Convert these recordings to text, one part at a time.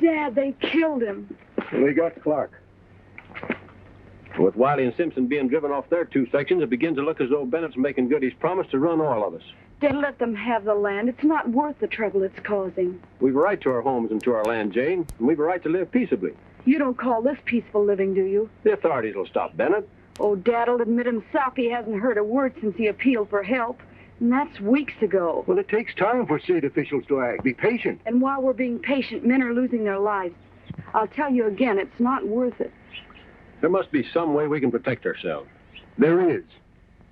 Dad, they killed him. They got Clark. With Wiley and Simpson being driven off their 2 sections, it begins to look as though Bennett's making good his promise to run all of us. Dad, let them have the land. It's not worth the trouble it's causing. We've a right to our homes and to our land, Jane, and we've a right to live peaceably. You don't call this peaceful living, do you? The authorities will stop Bennett. Oh, Dad'll admit himself he hasn't heard a word since he appealed for help. And that's weeks ago. Well, it takes time for state officials to act. Be patient. And while we're being patient, men are losing their lives. I'll tell you again, it's not worth it. There must be some way we can protect ourselves. There is.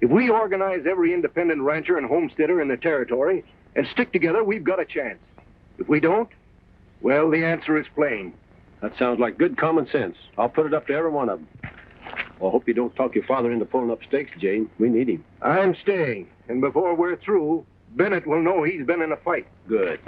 If we organize every independent rancher and homesteader in the territory and stick together, we've got a chance. If we don't, well, the answer is plain. That sounds like good common sense. I'll put it up to every one of them. Well, I hope you don't talk your father into pulling up stakes, Jane. We need him. I'm staying. And before we're through, Bennett will know he's been in a fight. Good.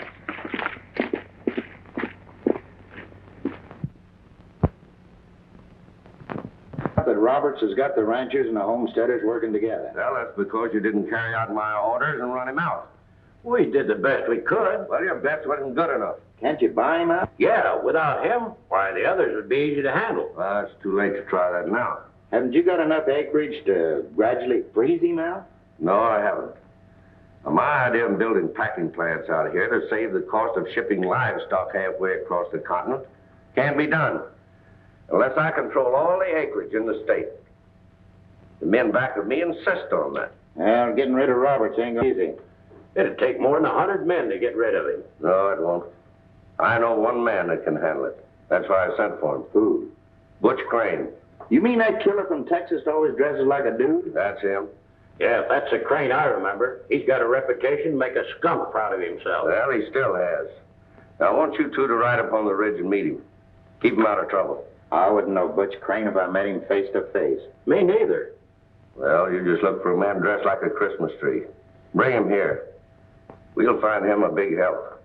That Roberts has got the ranchers and the homesteaders working together. Well, that's because you didn't carry out my orders and run him out. We did the best we could. Well, your best wasn't good enough. Can't you buy him out? Yeah, without him, why, the others would be easy to handle. Well, it's too late to try that now. Haven't you got enough acreage to gradually freeze him out? No, I haven't. Now, my idea of building packing plants out here to save the cost of shipping livestock halfway across the continent can't be done unless I control all the acreage in the state. The men back of me insist on that. Well, getting rid of Roberts ain't gonna be easy. It'd take more than 100 men to get rid of him. No, it won't. I know one man that can handle it. That's why I sent for him. Who? Butch Crane. You mean that killer from Texas always dresses like a dude? That's him. Yeah, if that's the Crane I remember, he's got a reputation to make a skunk proud of himself. Well, he still has. Now, I want you two to ride up on the ridge and meet him. Keep him out of trouble. I wouldn't know Butch Crane if I met him face to face. Me neither. Well, you just look for a man dressed like a Christmas tree. Bring him here. We'll find him a big help.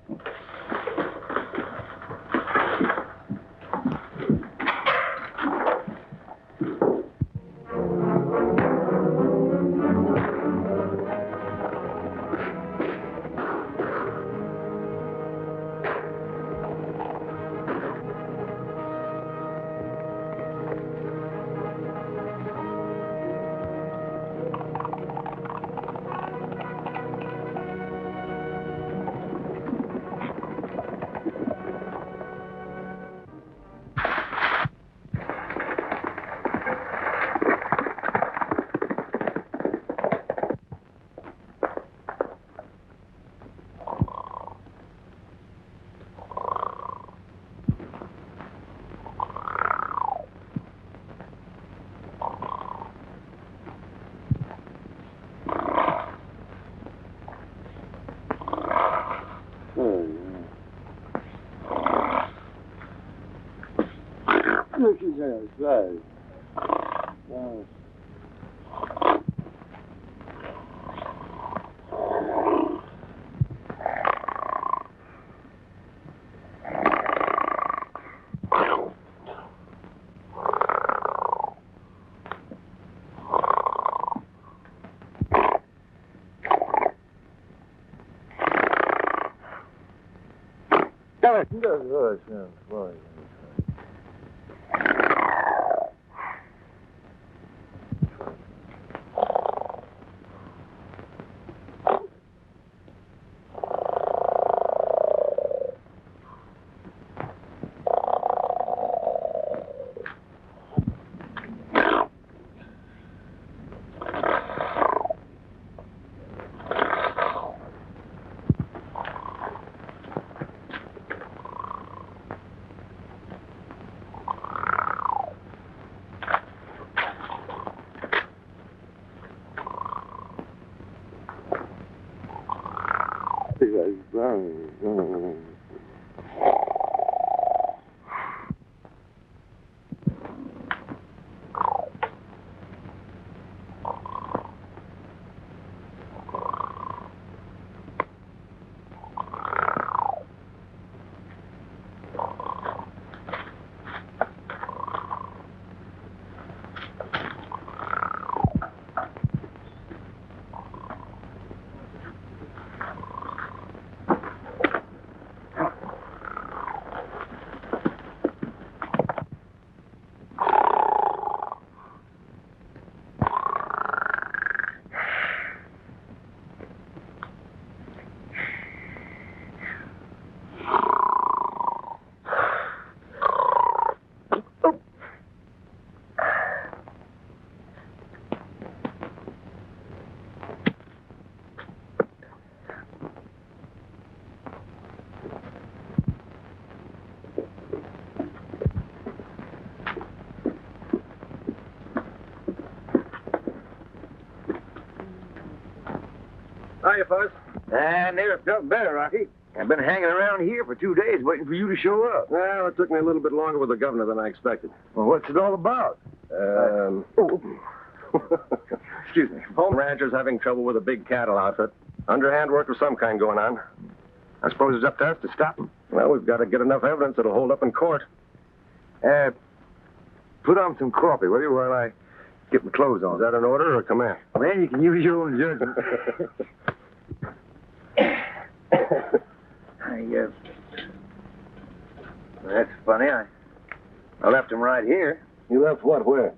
Hiya, Fuzz. I never felt better, Rocky. I've been hanging around here for 2 days waiting for you to show up. Well, it took me a little bit longer with the governor than I expected. Well, what's it all about? Excuse me. Home ranchers having trouble with a big cattle outfit. Underhand work of some kind going on. I suppose it's up to us to stop them. Well, we've got to get enough evidence that'll hold up in court. Put on some coffee, will you, while I get my clothes on? Is that an order or a command? Well, you can use your own judgment. That's funny. I left them right here. You left what? Where?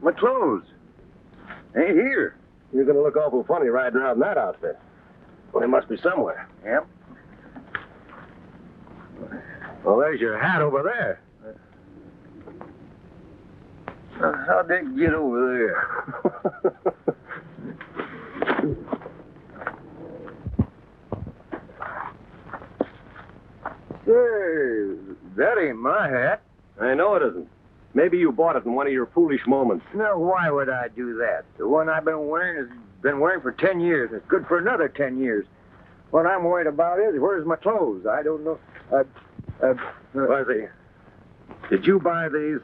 My clothes. Ain't here. You're going to look awful funny riding around in that outfit. Well, they must be somewhere. Yep. Well, there's your hat over there. How'd they get over there? Say, that ain't my hat. I know it isn't. Maybe you bought it in one of your foolish moments. Now, why would I do that? The one I've been wearing has been wearing for 10 years. It's good for another 10 years. What I'm worried about is, where's my clothes? I don't know. Fuzzy, did you buy these?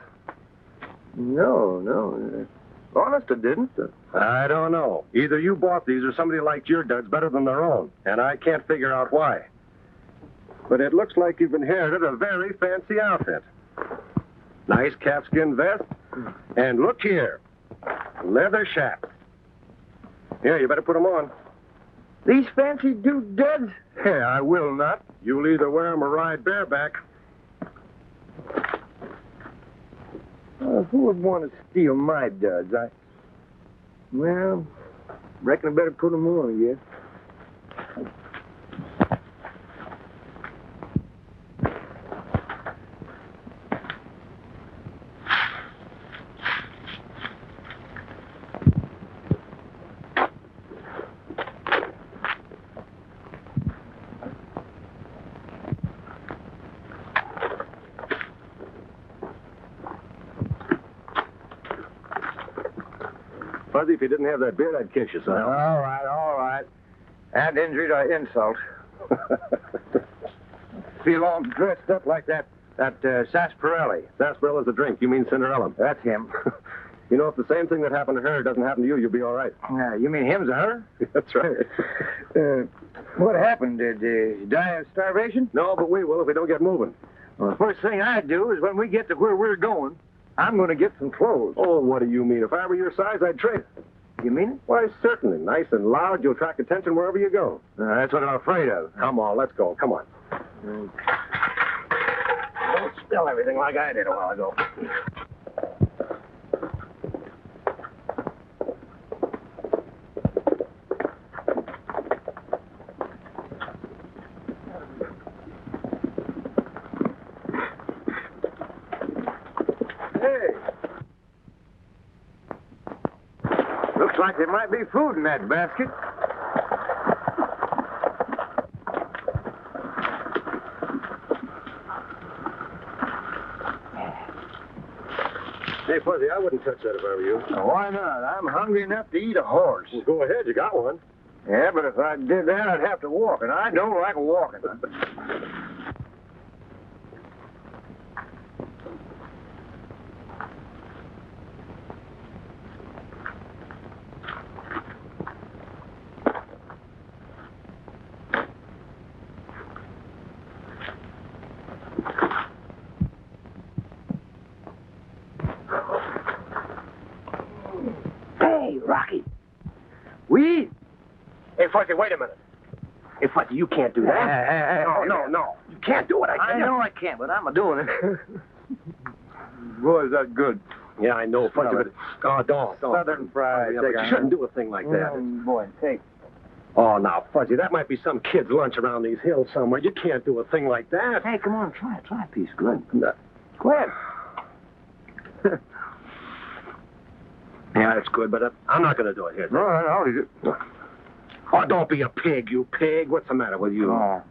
No. Honest, I didn't. I don't know. Either you bought these or somebody liked your duds better than their own, and I can't figure out why. But it looks like you've inherited a very fancy outfit. Nice calfskin vest, and look here, leather shaps. Here, you better put them on. These fancy dudes? Yeah, I will not. You'll either wear them or ride bareback. Who would want to steal my duds? Well, reckon I better put them on, I guess. Fuzzy, if you didn't have that beard, I'd kiss you, son. All right. Add injury to insult. Feel all dressed up like that sarsaparilla. Sarsaparillas a drink. You mean Cinderella. That's him. You know, if the same thing that happened to her doesn't happen to you, you'll be all right. You mean him's a her? That's right. What happened? Did he die of starvation? No, but we will if we don't get moving. Well, the first thing I'd do is when we get to where we're going, I'm going to get some clothes. Oh, what do you mean? If I were your size, I'd trade. You mean it? Why, certainly. Nice and loud, you'll attract attention wherever you go. That's what I'm afraid of. Come on, let's go. Come on. Don't spill everything like I did a while ago. Looks like there might be food in that basket. Hey, Fuzzy, I wouldn't touch that if I were you. Why not? I'm hungry enough to eat a horse. Well, go ahead. You got one. Yeah, but if I did that, I'd have to walk, and I don't like walking. Rocky. We? Hey, Fuzzy, wait a minute. Hey, Fuzzy, you can't do that. No. You can't do it. I know I can't, but I'm a-doing it. Boy, is that good. Yeah, I know, Fuzzy, but... Oh, don't. Southern fried. Yeah, but you shouldn't do a thing like that. Boy, take. Oh, now, Fuzzy, that might be some kid's lunch around these hills somewhere. You can't do a thing like that. Hey, come on, try a piece. Good. Go ahead. Yeah, that's good, but I'm not going to do it here. No, I'll eat it. Oh, don't be a pig, you pig. What's the matter with you? Oh.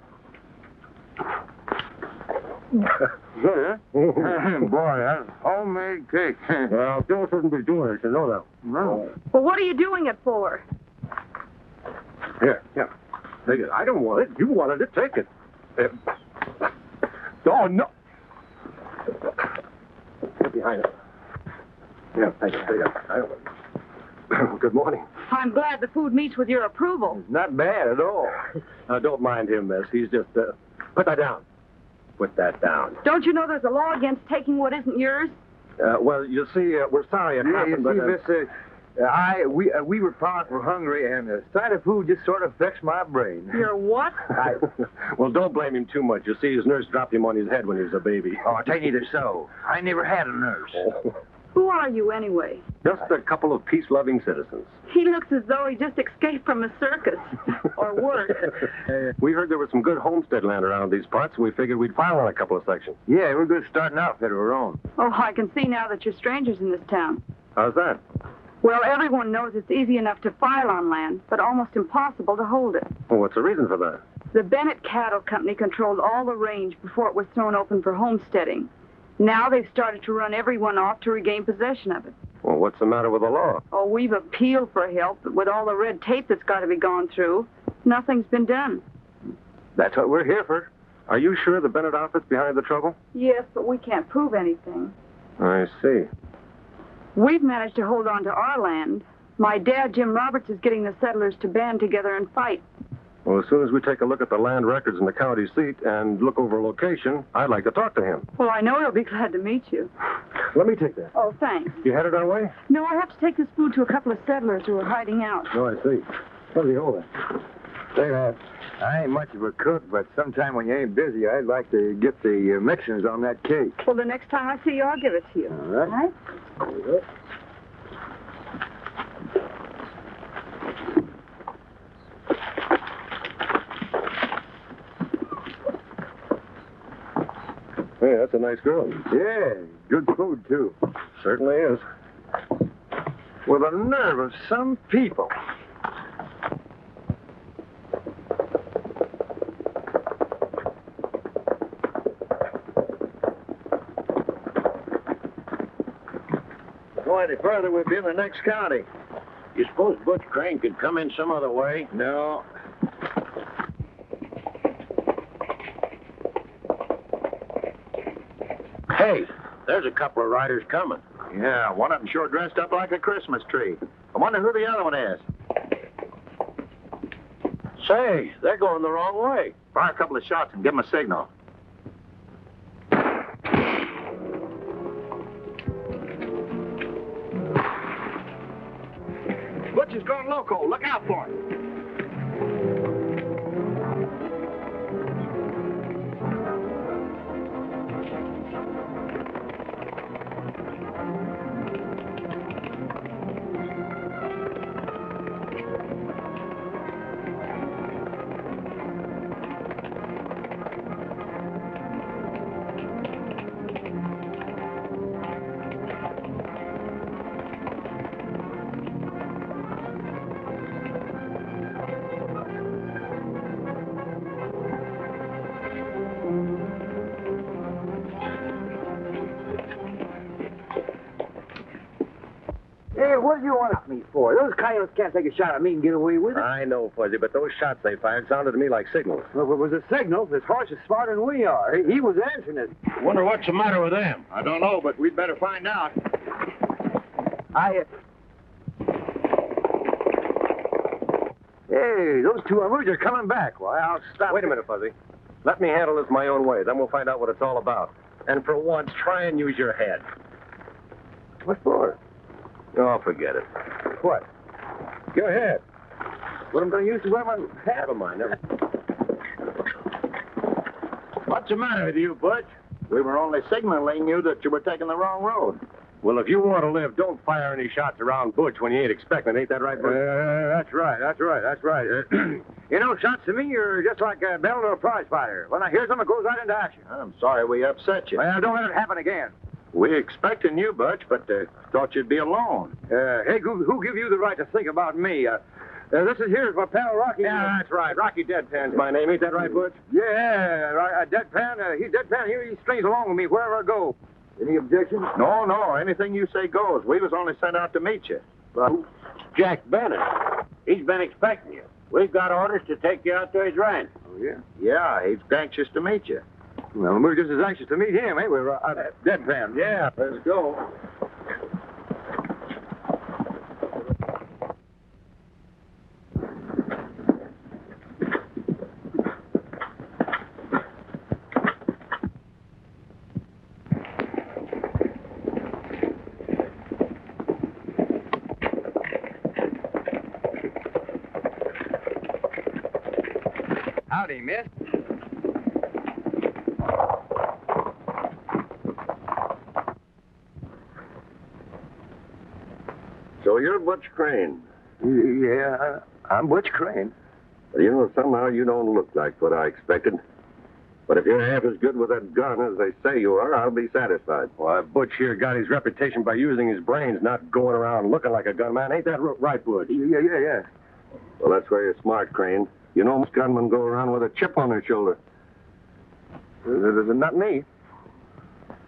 Boy, that's homemade cake. Well, Bill shouldn't be doing it, you know that. No. Well, what are you doing it for? Here. Take it. I don't want it. You wanted it. Take it. Oh, no. Get behind it. Yeah, thank you. Good morning. I'm glad the food meets with your approval. Not bad at all. Don't mind him, miss. He's just, put that down. Put that down. Don't you know there's a law against taking what isn't yours? Well, you see, we're sorry it happened, but... we were powerful hungry, and the sight of food just sort of affects my brain. You're what? Well, don't blame him too much. You see, his nurse dropped him on his head when he was a baby. Oh, I take either so. I never had a nurse. Who are you, anyway? Just a couple of peace-loving citizens. He looks as though he just escaped from a circus. Or worse. We heard there was some good homestead land around these parts, and we figured we'd file on a couple of sections. Yeah, we're good starting outfit of our own. Oh, I can see now that you're strangers in this town. How's that? Well, everyone knows it's easy enough to file on land, but almost impossible to hold it. Well, what's the reason for that? The Bennett Cattle Co. controlled all the range before it was thrown open for homesteading. Now they've started to run everyone off to regain possession of it. Well, what's the matter with the law? Oh, we've appealed for help, but with all the red tape that's got to be gone through, nothing's been done. That's what we're here for. Are you sure the Bennett outfit's behind the trouble? Yes, but we can't prove anything. I see. We've managed to hold on to our land. My dad, Jim Roberts, is getting the settlers to band together and fight. Well, as soon as we take a look at the land records in the county seat and look over location, I'd like to talk to him. Well, I know he'll be glad to meet you. Let me take that. Oh, thanks. You headed our way? No, I have to take this food to a couple of settlers who are hiding out. Oh, I see. What do you hold it? Say that. I ain't much of a cook, but sometime when you ain't busy, I'd like to get the mixings on that cake. Well, the next time I see you, I'll give it to you. All right. All right? There you go. Hey, that's a nice girl. Yeah, good food, too. Certainly is. With the nerve of some people. Go any further, we'll be in the next county. You suppose Butch Crane could come in some other way? No. Hey, there's a couple of riders coming. Yeah, one of them sure dressed up like a Christmas tree. I wonder who the other one is. Say, they're going the wrong way. Fire a couple of shots and give them a signal. Butch is going loco. Look out for him. Hey, what do you want me for? Those coyotes can't take a shot at me and get away with it. I know, Fuzzy, but those shots they fired sounded to me like signals. Well, it was a signal. This horse is smarter than we are. He was answering it. Wonder what's the matter with them. I don't know, but we'd better find out. Hey, those two of are coming back. Well, I'll stop. Wait a minute, Fuzzy. Let me handle this my own way. Then we'll find out what it's all about. And for once, try and use your head. What for? Oh, forget it. What? Go ahead. What I'm going to use to wear my hat? Never mind. Never. What's the matter with you, Butch? We were only signaling you that you were taking the wrong road. Well, if you want to live, don't fire any shots around Butch when you ain't expecting it. Ain't that right, Butch? That's right. You know, shots to me, you're just like a bell to a prize fighter. When I hear something, it goes right into action. I'm sorry we upset you. Well, don't let it happen again. We expecting you, Butch, but thought you'd be alone. Hey, who give you the right to think about me? This is here's my pal Rocky. Yeah, that's right. Rocky Deadpan's my name. Ain't that right, Butch? Yeah, Deadpan. He's Deadpan here. He strings along with me wherever I go. Any objections? No. Anything you say goes. We was only sent out to meet you. But Jack Bennett, he's been expecting you. We've got orders to take you out to his ranch. Oh, yeah? Yeah, he's anxious to meet you. Well, we're just as anxious to meet him, ain't we? Deadpan. Yeah, let's go. Howdy, miss. So you're Butch Crane. Yeah, I'm Butch Crane. You know, somehow you don't look like what I expected. But if you're half as good with that gun as they say you are, I'll be satisfied. Why, Butch here got his reputation by using his brains, not going around looking like a gunman. Ain't that right, Butch? Yeah. Well, that's where you're smart, Crane. You know most gunmen go around with a chip on their shoulder. Not me.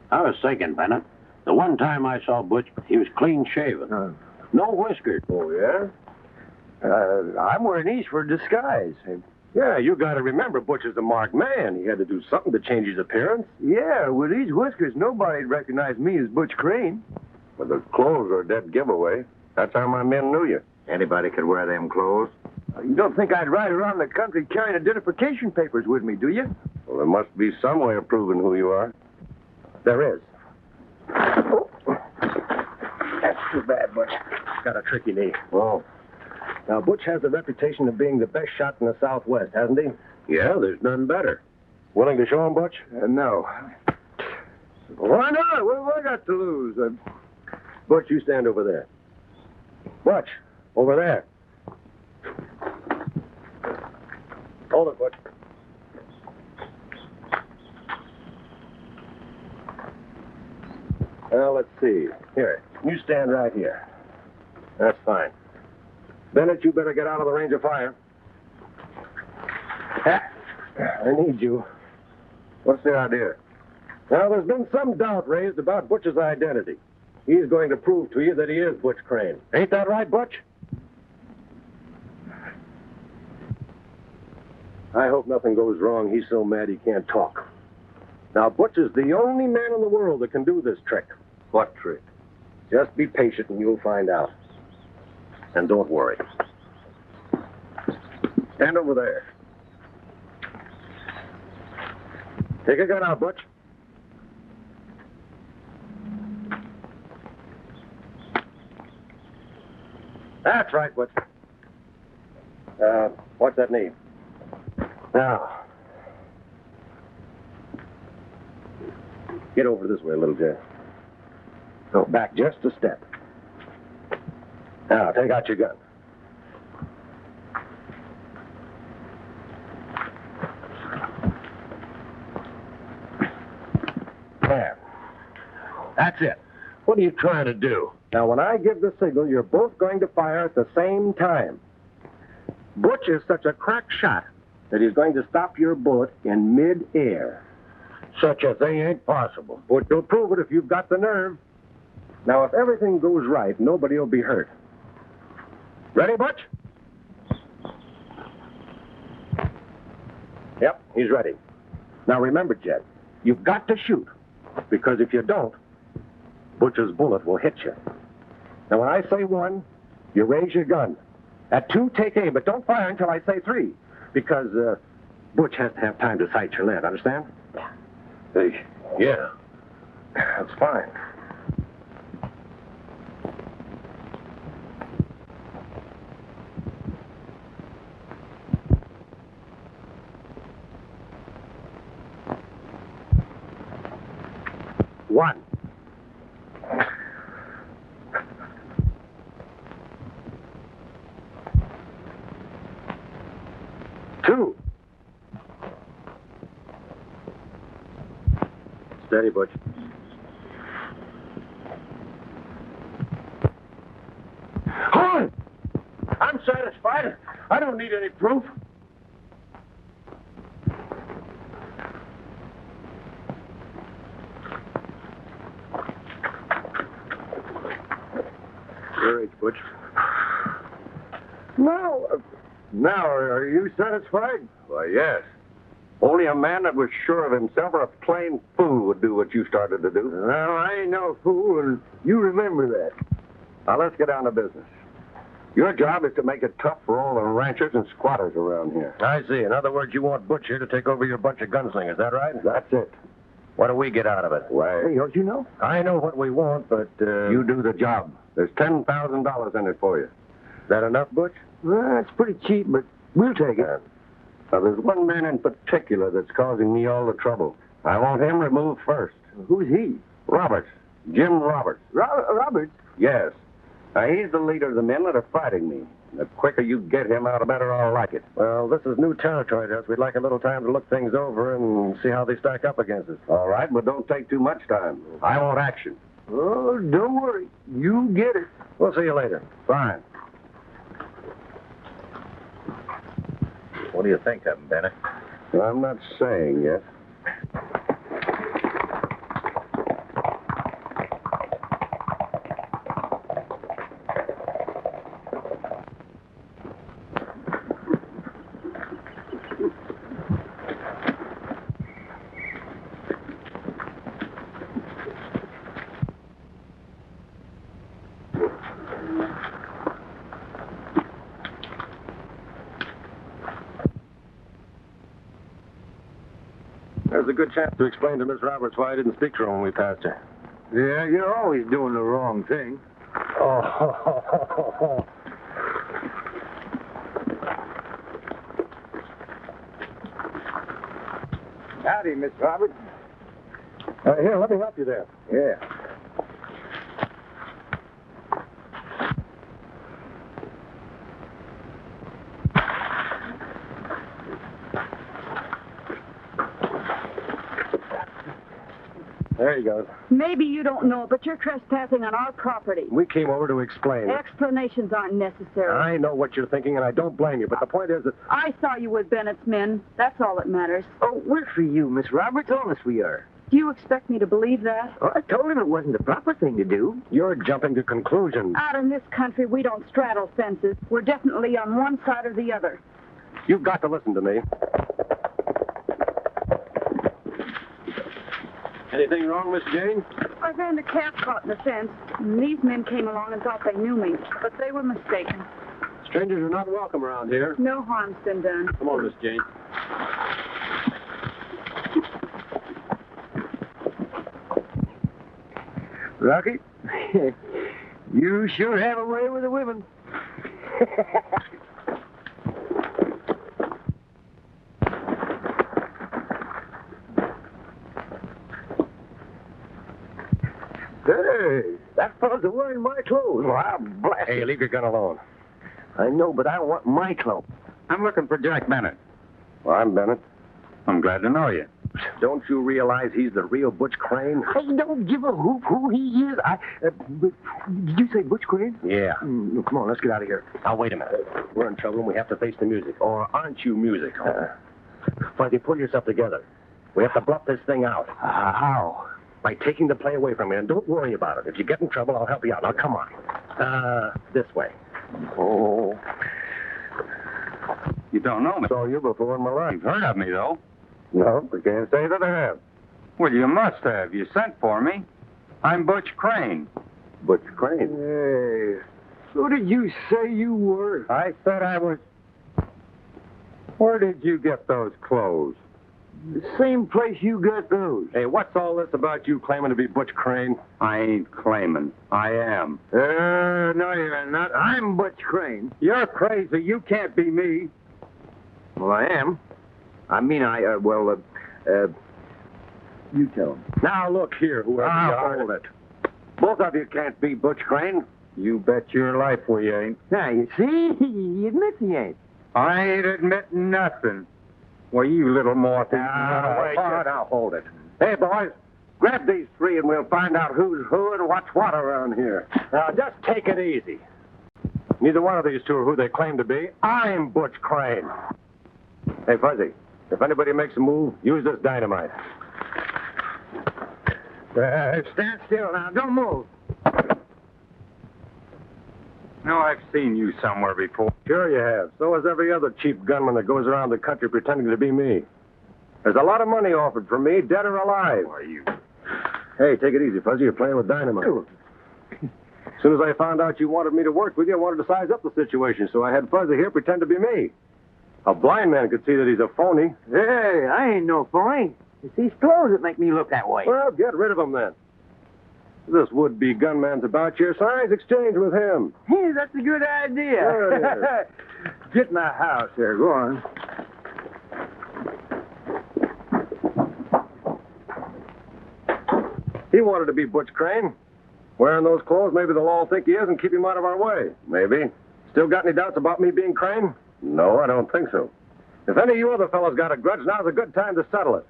I was thinking, Bennett. The one time I saw Butch, he was clean shaven. No whiskers. Oh, yeah? I'm wearing these for disguise. Yeah, you got to remember, Butch is a marked man. He had to do something to change his appearance. Yeah, with these whiskers, nobody'd recognize me as Butch Crane. Well, the clothes are a dead giveaway. That's how my men knew you. Anybody could wear them clothes. You don't think I'd ride around the country carrying identification papers with me, do you? Well, there must be some way of proving who you are. There is. Oh. That's too bad, Butch. Got a tricky knee. Oh. Now, Butch has the reputation of being the best shot in the Southwest, hasn't he? Yeah, there's none better. Willing to show him, Butch? No. Why not? What have I got to lose? Butch, you stand over there. Butch, over there. Hold it, Butch. Well, let's see. Here, you stand right here. That's fine. Bennett, you better get out of the range of fire. I need you. What's the idea? Now, there's been some doubt raised about Butch's identity. He's going to prove to you that he is Butch Crane. Ain't that right, Butch? I hope nothing goes wrong. He's so mad he can't talk. Now, Butch is the only man in the world that can do this trick. What trick? Just be patient and you'll find out. And don't worry. Stand over there. Take a gun out, Butch. That's right, Butch. What's that knee? Now, get over this way a little, Jeff. Go back just a step. Now, take out your gun. There. That's it. What are you trying to do? Now, when I give the signal, you're both going to fire at the same time. Butch is such a crack shot that he's going to stop your bullet in mid-air. Such a thing ain't possible. But you'll prove it if you've got the nerve. Now, if everything goes right, nobody will be hurt. Ready, Butch? Yep, he's ready. Now, remember, Jed, you've got to shoot. Because if you don't, Butch's bullet will hit you. Now, when I say 1, you raise your gun. At 2, take aim, but don't fire until I say 3. Because Butch has to have time to sight your lead, understand? Yeah. That's fine. One. 2. Steady, Butch. Hold it! I'm satisfied. I don't need any proof. Your age, Butch. Now, Now, are you satisfied? Why, yes. Only a man that was sure of himself or a plain fool would do what you started to do. Well, I ain't no fool, and you remember that. Now, let's get down to business. Your job is to make it tough for all the ranchers and squatters around here. I see. In other words, you want Butch here to take over your bunch of gunslingers, is that right? That's it. What do we get out of it? Why? Hey, don't you know? I know what we want, but... You do the job. There's $10,000 in it for you. Is that enough, Butch? Well, that's pretty cheap, but we'll take it. Now, there's one man in particular that's causing me all the trouble. I want him removed first. Who's he? Roberts. Jim Roberts. Roberts? Yes. Now, he's the leader of the men that are fighting me. The quicker you get him out, the better I'll like it. Well, this is new territory to us. We'd like a little time to look things over and see how they stack up against us. All right, but don't take too much time. I want action. Oh, don't worry. You get it. We'll see you later. Fine. What do you think of him, Bennett? I'm not saying yet. There's a good chance to explain to Miss Roberts why I didn't speak to her when we passed her. Yeah, you're always doing the wrong thing. Oh. Howdy, Miss Roberts. Here, let me help you there. Yeah. There he goes. Maybe you don't know, but you're trespassing on our property. We came over to explain. Explanations aren't necessary. I know what you're thinking, and I don't blame you, but the point is that... I saw you with Bennett's men. That's all that matters. Oh, we're for you, Miss Roberts. Honest we are. Do you expect me to believe that? Oh, I told him it wasn't the proper thing to do. You're jumping to conclusions. Out in this country, we don't straddle fences. We're definitely on one side or the other. You've got to listen to me. Anything wrong, Miss Jane? I found a calf caught in the fence, and these men came along and thought they knew me, but they were mistaken. Strangers are not welcome around here. No harm's been done. Come on, Miss Jane. Rocky, you sure have a way with the women. Hey, that fellow's wearing my clothes. Well, I'll blast Hey, him. leave your gun alone. I know, but I want my clothes. I'm looking for Jack Bennett. Well, I'm Bennett. I'm glad to know you. Don't you realize he's the real Butch Crane? I don't give a hoot who he is. Did you say Butch Crane? Yeah. Come on, let's get out of here. Now, wait a minute. We're in trouble and we have to face the music. Or aren't you music? Fuzzy, pull yourself together. We have to bluff this thing out. How? By taking the play away from you. And don't worry about it. If you get in trouble, I'll help you out. Now, come on. This way. Oh. You don't know me. Saw you before in my life. You've heard of me, though. No, we can't say that I have. Well, you must have. You sent for me. I'm Butch Crane. Butch Crane. Hey, who did you say you were? I said I was... Where did you get those clothes? The same place you got those. Hey, what's all this about you claiming to be Butch Crane? I ain't claiming. I am. No, you're not. I'm Butch Crane. You're crazy. You can't be me. Well, I am. I mean, you tell him. Now, look here, whoever you are. Hold it. Both of you can't be Butch Crane. You bet your life we ain't. Now, you see, he admits he ain't. I ain't admitting nothing. Well, you little more thief. Now, hold it. Hey, boys, grab these three and we'll find out who's who and what's what around here. Now, just take it easy. Neither one of these two are who they claim to be. I'm Butch Crane. Hey, Fuzzy, if anybody makes a move, use this dynamite. Stand still now. Don't move. know I've seen you somewhere before. Sure you have. So has every other cheap gunman that goes around the country pretending to be me. There's a lot of money offered for me, dead or alive. Why, you... Hey, take it easy, Fuzzy. You're playing with dynamite. As soon as I found out you wanted me to work with you, I wanted to size up the situation, so I had Fuzzy here pretend to be me. A blind man could see that he's a phony. Hey, I ain't no phony. It's these clothes that make me look that way. Well, get rid of him then. This would-be gunman's about your size. Exchange with him. Hey, that's a good idea. Sure it is. Get in the house here. Go on. He wanted to be Butch Crane. Wearing those clothes, maybe they'll all think he is and keep him out of our way. Maybe. Still got any doubts about me being Crane? No, I don't think so. If any of you other fellas got a grudge, now's a good time to settle it.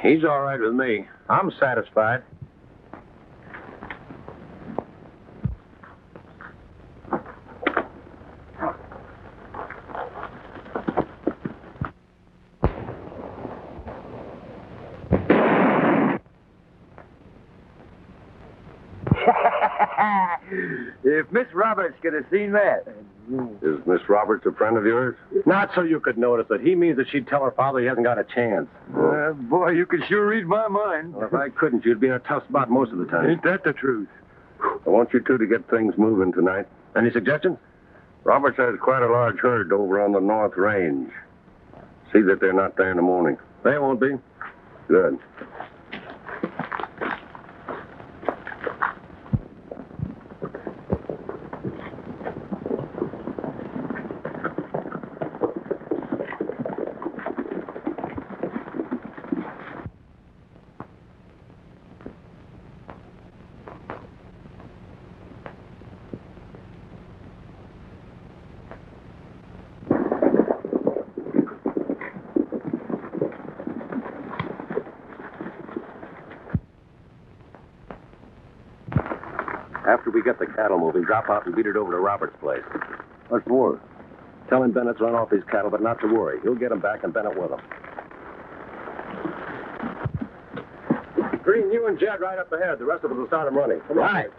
He's all right with me. I'm satisfied. If Miss Roberts could have seen that. Is Miss Roberts a friend of yours? Not so you could notice it. He means that she'd tell her father he hasn't got a chance. Boy, you could sure read my mind. Well, if I couldn't, you'd be in a tough spot most of the time. Ain't that the truth? I want you two to get things moving tonight. Any suggestions? Roberts has quite a large herd over on the North Range. See that they're not there in the morning. They won't be. Good. After we get the cattle moving, drop out and beat it over to Robert's place. What for? Tell him Bennett's run off his cattle, but not to worry. He'll get him back and Bennett with him. Green, you and Jed right up ahead. The rest of us will start him running. Come on. Right.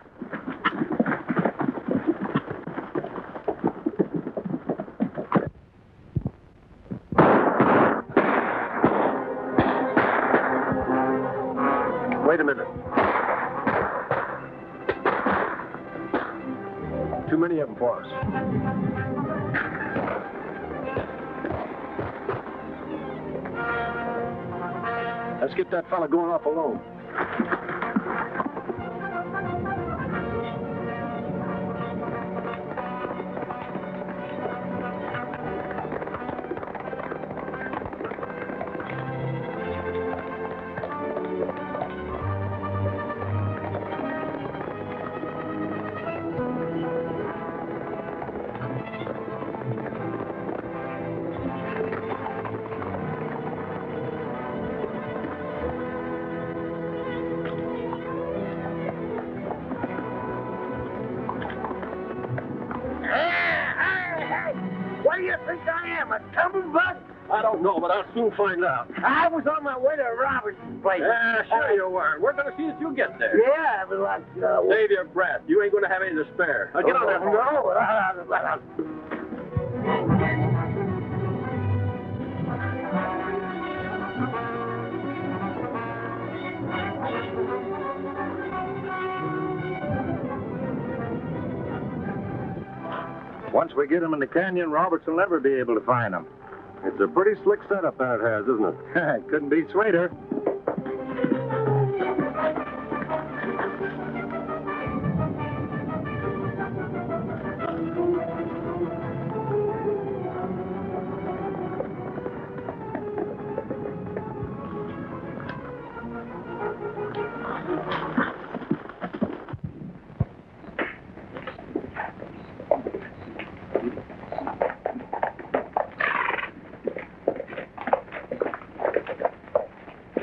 Wait a minute. Too many of them for us. Let's get that fella going off alone. What do you think I am, a tumblebug? I don't know, but I'll soon find out. I was on my way to Robertson's place. Yeah, sure you were. We're going to see that you get there. Yeah, but like... Save your breath. You ain't going to have any to spare. Now, get on that horse. Once we get them in the canyon, Roberts will never be able to find them. It's a pretty slick setup that it has, isn't it? It couldn't be sweeter.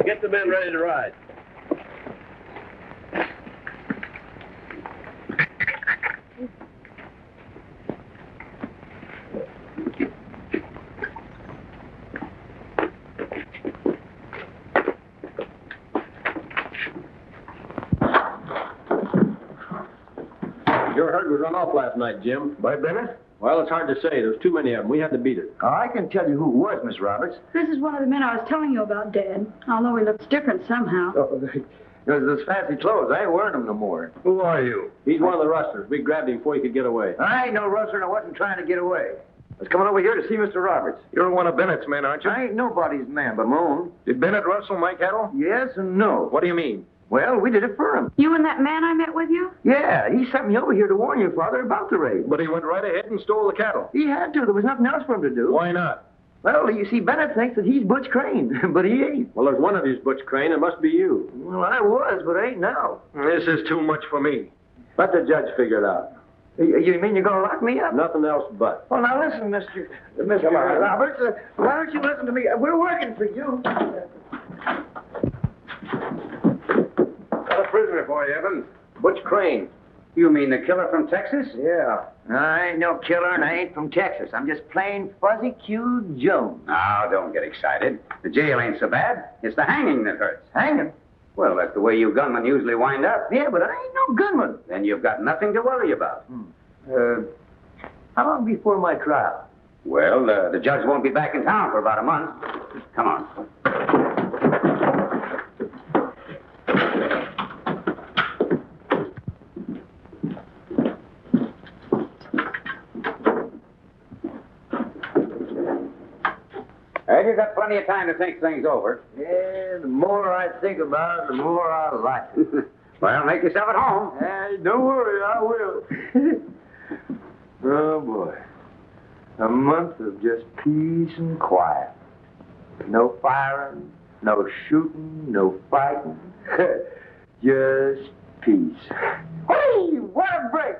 Get the men ready to ride. Your herd was run off last night, Jim. By Bennett? Well, it's hard to say. There's too many of them. We had to beat it. Oh, I can tell you who it was, Miss Roberts. This is one of the men I was telling you about, Dad. Although he looks different somehow. Oh, because those fancy clothes, I ain't wearing them no more. Who are you? He's one of the rustlers. We grabbed him before he could get away. I ain't no rustler and I wasn't trying to get away. I was coming over here to see Mr. Roberts. You're one of Bennett's men, aren't you? I ain't nobody's man but my own. Did Bennett rustle my cattle? Yes and no. What do you mean? Well, we did it for him. You and that man I met with you? Yeah, he sent me over here to warn your father about the raid. But he went right ahead and stole the cattle. He had to. There was nothing else for him to do. Why not? Well, you see, Bennett thinks that he's Butch Crane, but he ain't. Well, there's one of you's Butch Crane. It must be you. Well, I was, but I ain't now. This is too much for me. Let the judge figure it out. You mean you're going to lock me up? Nothing else but. Well, now listen, Mr. Roberts. Why don't you listen to me? We're working for you. Got a prisoner for you, Evans. Butch Crane. You mean the killer from Texas? Yeah. I ain't no killer and I ain't from Texas. I'm just plain Fuzzy Q Jones. Now, don't get excited. The jail ain't so bad. It's the hanging that hurts. Hanging? Well, that's the way you gunmen usually wind up. Yeah, but I ain't no gunman. Then you've got nothing to worry about. How long before my trial? Well, the judge won't be back in town for about a month. Come on. Well, you've got plenty of time to think things over. Yeah, the more I think about it, the more I like it. Well, make yourself at home. Don't worry, I will. Oh, boy. A month of just peace and quiet. No firing, no shooting, no fighting. Just peace. Hey, what a break!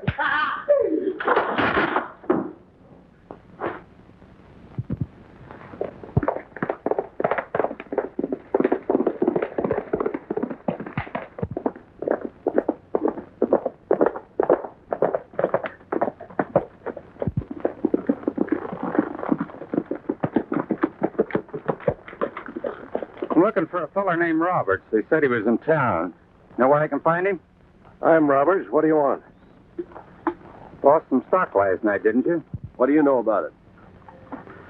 I'm looking for a feller named Roberts. They said he was in town. Know where I can find him? I'm Roberts. What do you want? Lost some stock last night, didn't you? What do you know about it?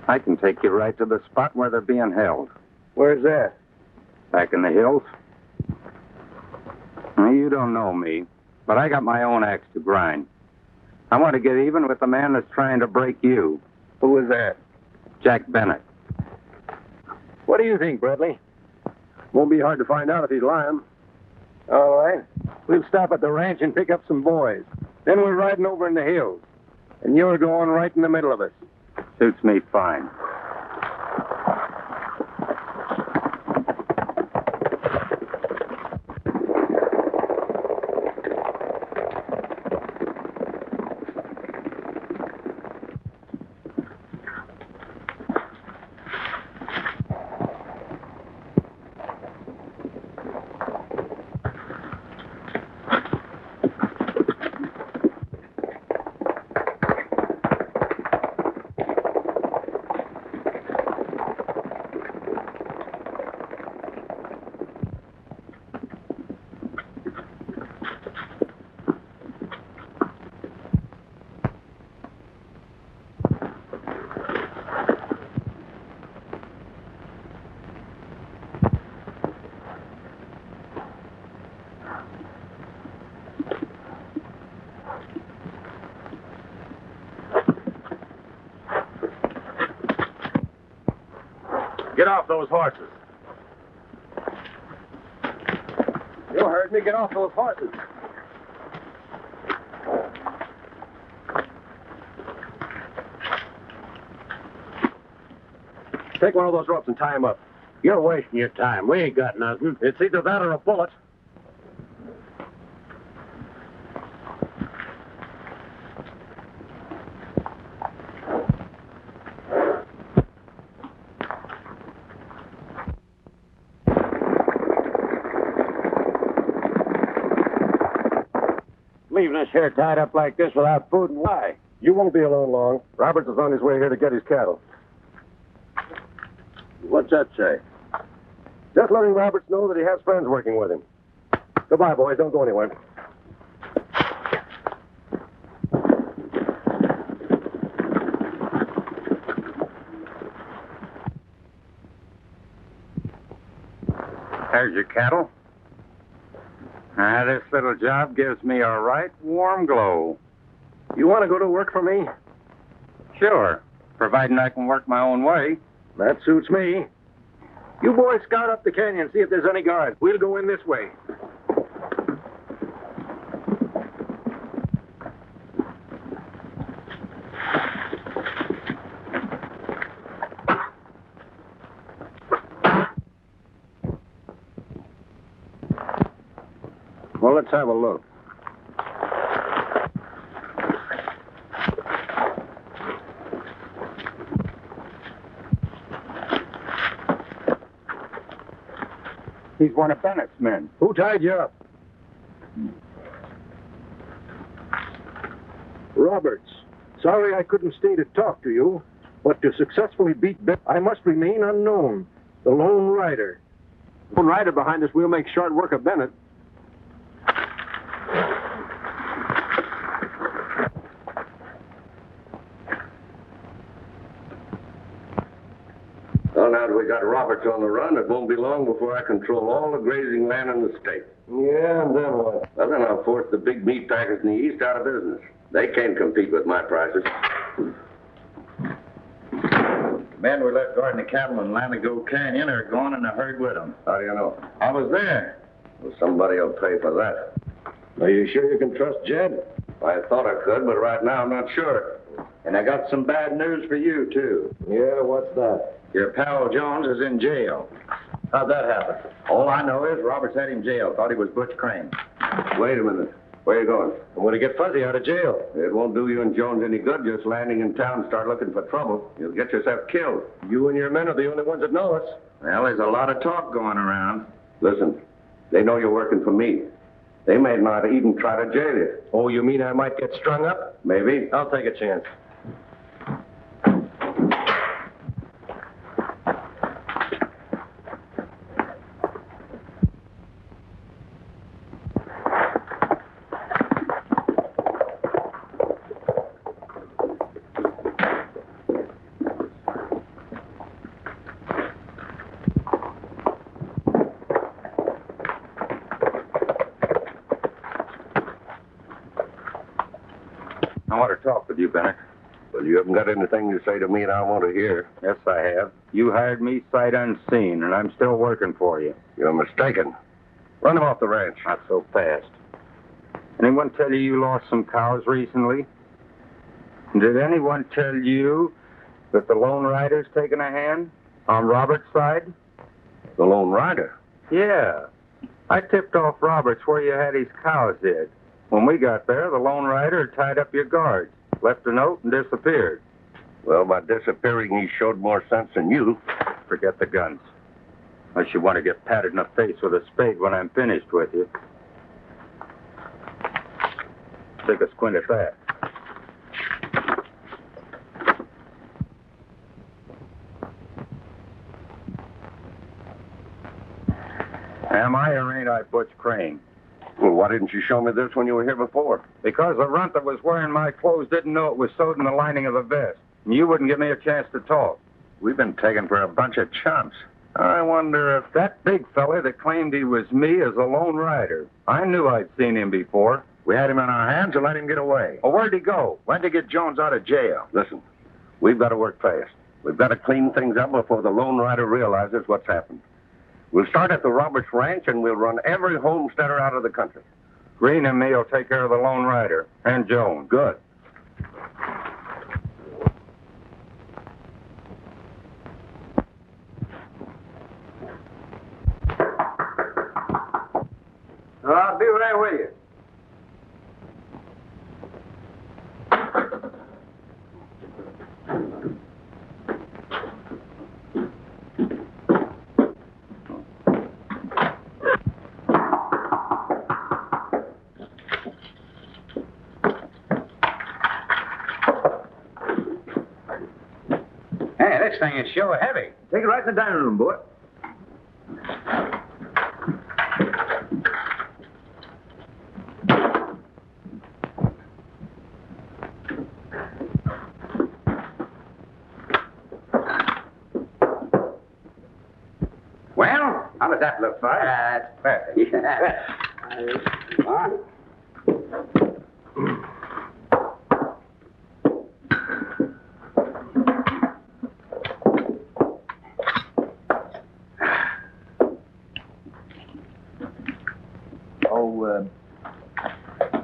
I can take you right to the spot where they're being held. Where's that? Back in the hills. Now, you don't know me, but I got my own axe to grind. I want to get even with the man that's trying to break you. Who is that? Jack Bennett. What do you think, Bradley? Won't be hard to find out if he's lying. All right. We'll stop at the ranch and pick up some boys. Then we're riding over in the hills. And you're going right in the middle of us. Suits me fine. Get off those horses. You heard me. Get off those horses. Take one of those ropes and tie him up. You're wasting your time. We ain't got nothing. It's either that or a bullet. Leaving us here tied up like this without food and why? You won't be alone long. Roberts is on his way here to get his cattle. What's that say? Just letting Roberts know that he has friends working with him. Goodbye, boys. Don't go anywhere. There's your cattle. This little job gives me a right warm glow. You want to go to work for me? Sure, providing I can work my own way. That suits me. You boys scout up the canyon, see if there's any guards. We'll go in this way. Well, let's have a look. He's one of Bennett's men. Who tied you up? Roberts. Sorry I couldn't stay to talk to you, but to successfully beat Bennett, I must remain unknown. The Lone Rider. Lone Rider behind us, we'll make short work of Bennett. Well, now that we got Roberts on the run, it won't be long before I control all the grazing land in the state. Yeah, and then what? Well, then I'll force the big meat packers in the East out of business. They can't compete with my prices. Men we left guarding the cattle in Lamigo Canyon are gone in a herd with them. How do you know? I was there. Well, somebody will pay for that. Are you sure you can trust Jed? I thought I could, but right now I'm not sure. And I got some bad news for you, too. Yeah, what's that? Your pal Jones is in jail. How'd that happen? All I know is Roberts had him jailed. Thought he was Butch Crane. Wait a minute. Where are you going? I'm going to get Fuzzy out of jail. It won't do you and Jones any good just landing in town and start looking for trouble. You'll get yourself killed. You and your men are the only ones that know us. Well, there's a lot of talk going around. Listen, they know you're working for me. They may not even try to jail you. Oh, you mean I might get strung up? Maybe. I'll take a chance. I want to talk with you, Bennett. Well, you haven't got anything to say to me and I want to hear. Yes, I have. You hired me sight unseen, and I'm still working for you. You're mistaken. Run him off the ranch. Not so fast. Anyone tell you lost some cows recently? Did anyone tell you that the Lone Rider's taking a hand on Roberts' side? The Lone Rider? Yeah. I tipped off Roberts where you had his cows hid. When we got there, the Lone Rider had tied up your guards, left a note, and disappeared. Well, by disappearing, he showed more sense than you. Forget the guns. Unless you want to get patted in the face with a spade when I'm finished with you. Take a squint at that. Am I or ain't I Butch Crane? Well, why didn't you show me this when you were here before? Because the runt that was wearing my clothes didn't know it was sewed in the lining of the vest. And you wouldn't give me a chance to talk. We've been taken for a bunch of chumps. I wonder if... That big fella that claimed he was me is a Lone Rider. I knew I'd seen him before. We had him in our hands and let him get away. Well, where'd he go? Went to get Jones out of jail. Listen, we've got to work fast. We've got to clean things up before the Lone Rider realizes what's happened. We'll start at the Roberts Ranch, and we'll run every homesteader out of the country. Green and me will take care of the Lone Rider. And Jones. Good. I'll be right with you. Hey, this thing is sure heavy. Take it right in the dining room, boy. Well, how'd it How's that look, Bud? That's perfect. All right.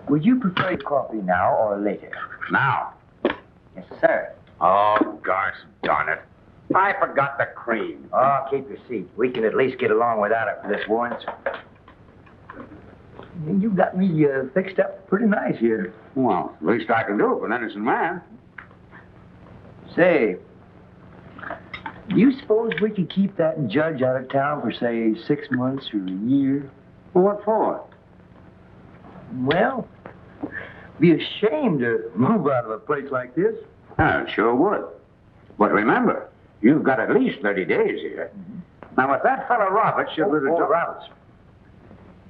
Would you prefer coffee now or later? Now. Yes, sir. Oh, gosh darn it. I forgot the cream. Oh, keep your seat. We can at least get along without it for this once. You got me fixed up pretty nice here. Well, at least I can do it for an innocent man. Say, do you suppose we could keep that judge out of town for, say, 6 months or a year? Well, what for? Well, be ashamed to move out of a place like this. I sure would. But remember, you've got at least 30 days here. Now, if that fellow Roberts should... Roberts.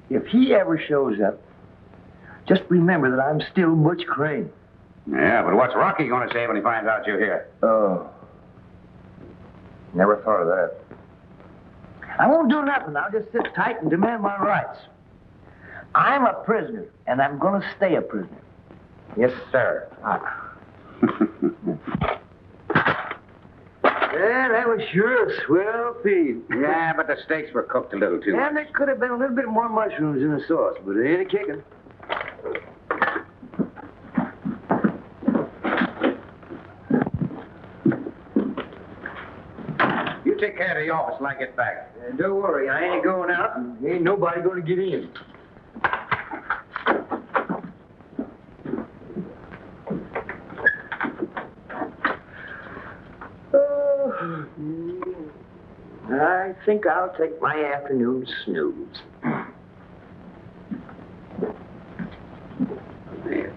If he ever shows up, just remember that I'm still Butch Crane. Yeah, but what's Rocky going to say when he finds out you're here? Oh. Never thought of that. I won't do nothing. I'll just sit tight and demand my rights. I'm a prisoner, and I'm going to stay a prisoner. Yes, sir. Yeah, that was sure a swell feed. Yeah, but the steaks were cooked a little too much. And there could have been a little bit more mushrooms in the sauce, but it ain't a kicking. You take care of the office till I get back. Don't worry, I ain't going out, and ain't nobody going to get in. I think I'll take my afternoon snooze. There.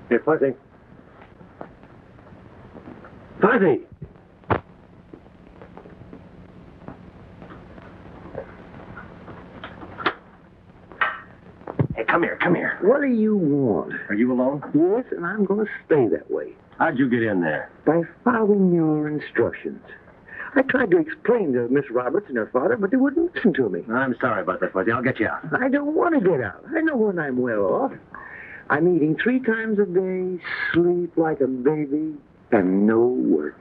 Here, Fuzzy. Fuzzy! Hey, come here. What do you want? Are you alone? Yes, and I'm going to stay that way. How'd you get in there? By following your instructions. I tried to explain to Miss Roberts and her father, but they wouldn't listen to me. I'm sorry about that, Fuzzy. I'll get you out. I don't want to get out. I know when I'm well off. I'm eating 3 times a day, sleep like a baby, and no work.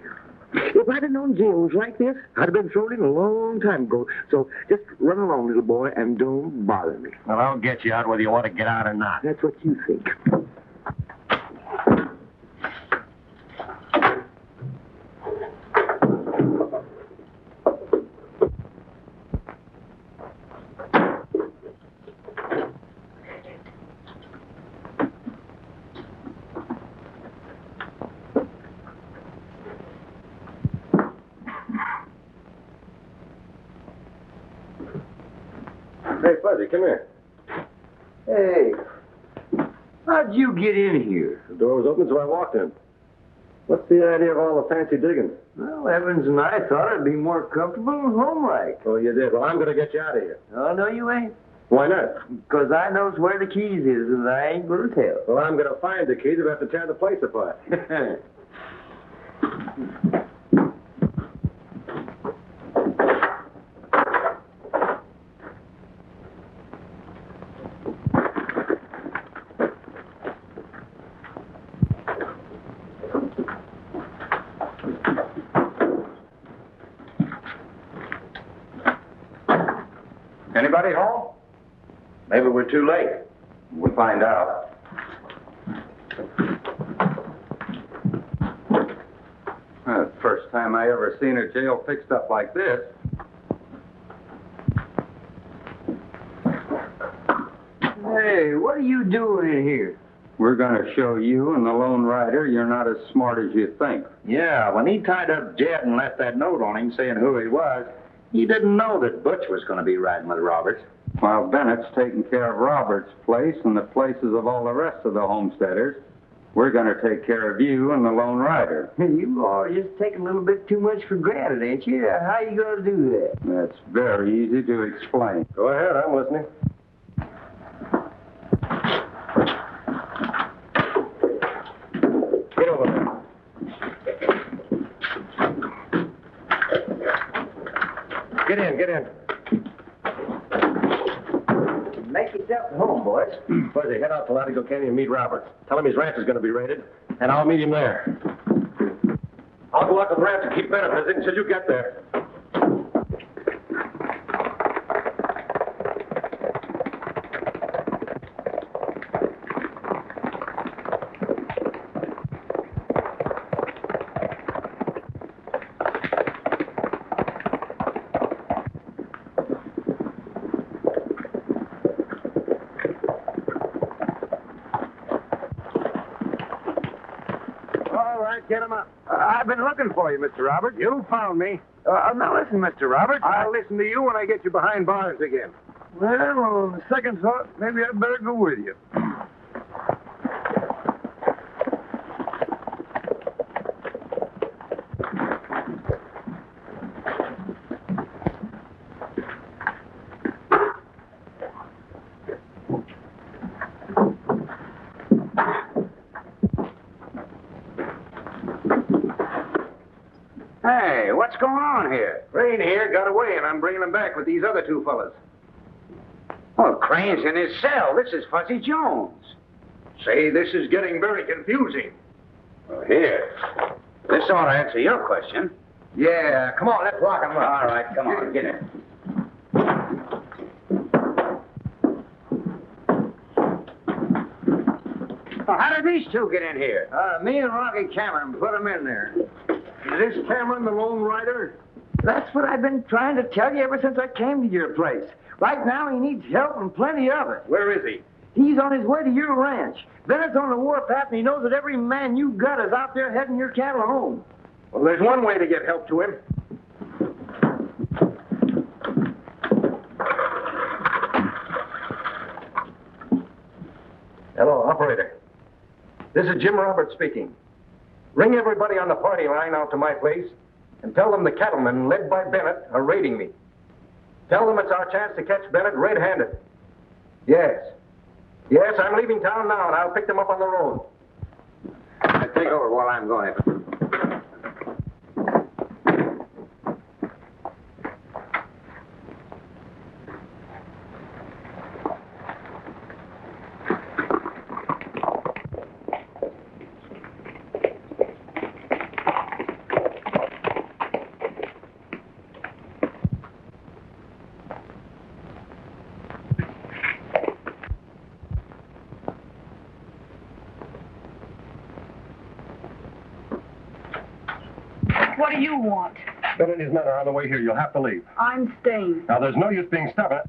If I'd have known jail was like this, I'd have been thrown in a long time ago. So just run along, little boy, and don't bother me. Well, I'll get you out whether you want to get out or not. That's what you think. Hey, Fuzzy, come here. Hey, how'd you get in here? The door was open, so I walked in. What's the idea of all the fancy digging? Well, Evans and I thought it'd be more comfortable and homelike. Oh, you did? Well, I'm going to get you out of here. Oh, no, you ain't. Why not? Because I knows where the keys is, and I ain't going to tell. Well, I'm going to find the keys if I have to tear the place apart. Anybody home? Maybe we're too late. We'll find out. First time I ever seen a jail fixed up like this. Hey, what are you doing in here? We're going to show you and the Lone Rider you're not as smart as you think. Yeah, when he tied up Jed and left that note on him saying who he was, he didn't know that Butch was going to be riding with Roberts. While Bennett's taking care of Robert's place and the places of all the rest of the homesteaders, we're going to take care of you and the Lone Rider. You all just take a little bit too much for granted, ain't you? How you going to do that? That's very easy to explain. Go ahead, I'm listening. Get over there. Get in. Make yourself at home, boys. Fuzzy, head out to Latigo Canyon and meet Robert. Tell him his ranch is going to be raided, and I'll meet him there. I'll go out to the ranch and keep Bennett busy until you get there. Get him up. I've been looking for you, Mr. Robert. You found me. Now listen, Mr. Robert. I'll listen to you when I get you behind bars again. Well, on the second thought, maybe I'd better go with you. Hey, what's going on here? Crane here got away, and I'm bringing him back with these other two fellas. Oh, Crane's in his cell. This is Fuzzy Jones. Say, this is getting very confusing. Well, here. This ought to answer your question. Yeah, come on, let's lock him up. All right, come on, get in. Well, how did these two get in here? Me and Rocky Cameron put him in there. Is this Cameron the Lone Rider? That's what I've been trying to tell you ever since I came to your place. Right now, he needs help and plenty of it. Where is he? He's on his way to your ranch. Bennett's on the warpath, and he knows that every man you got is out there heading your cattle home. Well, there's one way to get help to him. Hello, operator. This is Jim Roberts speaking. Ring everybody on the party line out to my place and tell them the cattlemen, led by Bennett, are raiding me. Tell them it's our chance to catch Bennett red-handed. Yes. Yes, I'm leaving town now, and I'll pick them up on the road. Take over while I'm going. What do you want? Bennett and his men are on the way here. You'll have to leave. I'm staying. Now, there's no use being stubborn.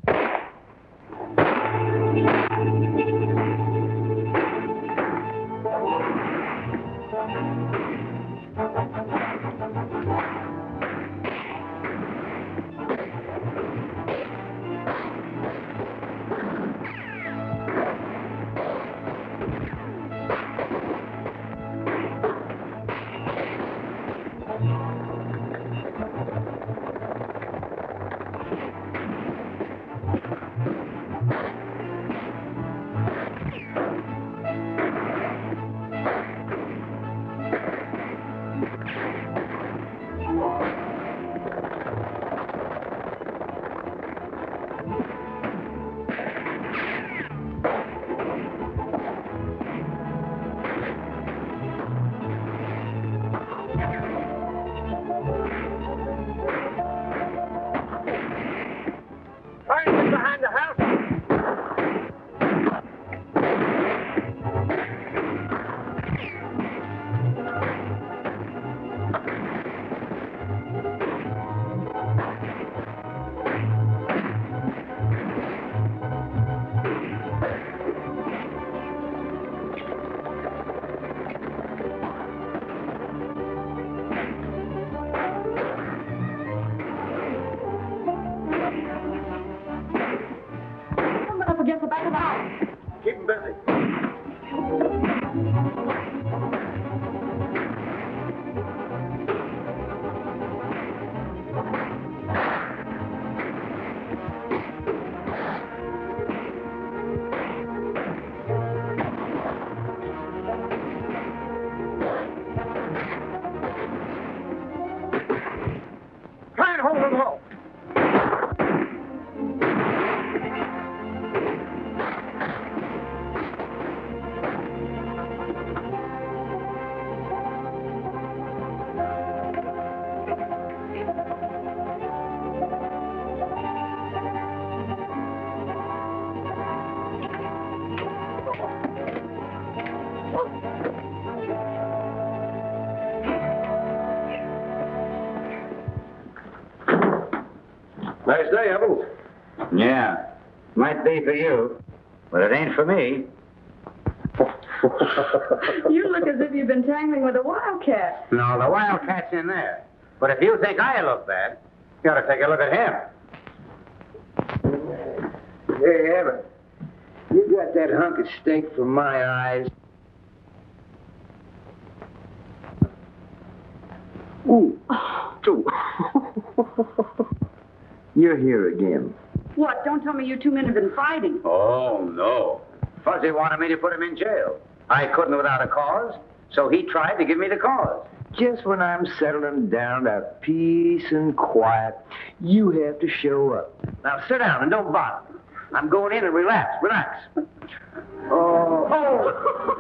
Behind the house. Nice day, Evans. Yeah. Might be for you, but it ain't for me. You look as if you've been tangling with a wildcat. No, the wildcat's in there. But if you think I look bad, you ought to take a look at him. Hey, Evan, you got that hunk of steak from my eyes. Ooh. Ooh. You're here again. What? Don't tell me you two men have been fighting. Oh, no. Fuzzy wanted me to put him in jail. I couldn't without a cause, so he tried to give me the cause. Just when I'm settling down to peace and quiet, you have to show up. Now sit down and don't bother. I'm going in and relax. Oh.